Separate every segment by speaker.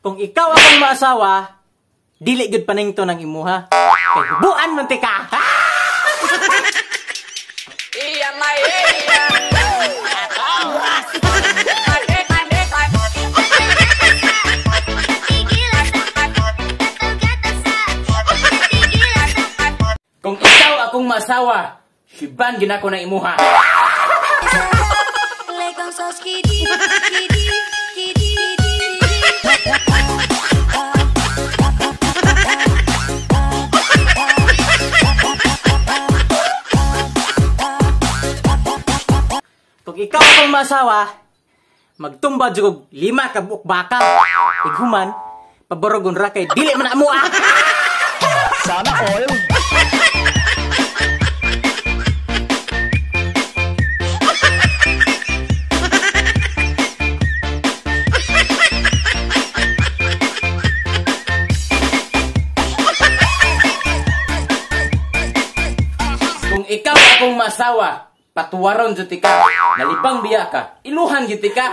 Speaker 1: Kung ikaw akong maasawa, dili gud paningto ng imuha. Kay buan man ti ka.
Speaker 2: Iya may iya.
Speaker 1: Kung ikaw akong maasawa, siban gina ko na imuha. Kung ikaw akong maasawa, magtumba jug 5 ka buok baka. Iguman, pabarogon ra kay dili man amo.
Speaker 3: Sana all.
Speaker 1: Kung ikaw akong maasawa, patuwaron jud ka, nalibang biya ka, iluhan jud ka.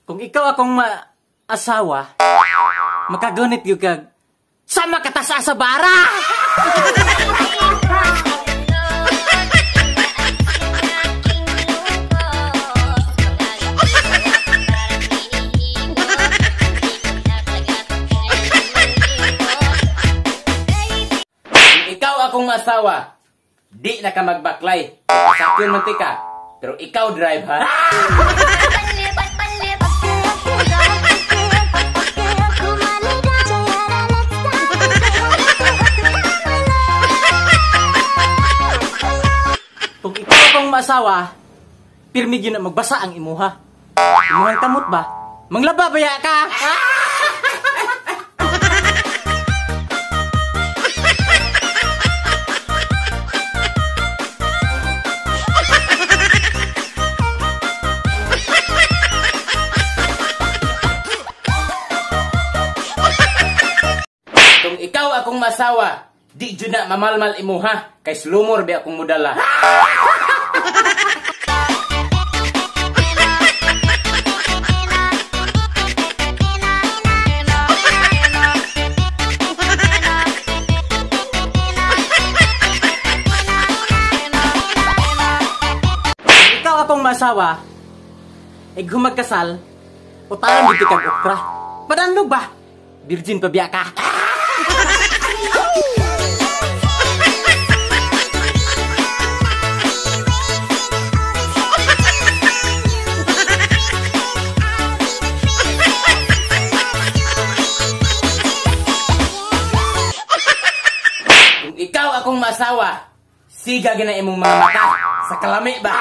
Speaker 1: Kung ikaw akong asawa, makagunit yung kag sama katasa sa bara! Kung ikaw akong asawa, di na ka magbaklay. Sakyon mantika, pero ikaw drive ha? Kung ikaw akong maasawa, pirmi yun na magbasa ang imuha. Imuhang kamot ba? Manglaba baya ka! Kung ikaw akong maasawa, di jud na mamalmal imuha, kay slumor bi akong mudala. Kung ikaw akong maasawa, humagkasal, utaran gid kag okra. Padandog ba? Virgin pa biya ka. Kung ikaw akong maasawa, siga gina imong mga mata sa kalami ba?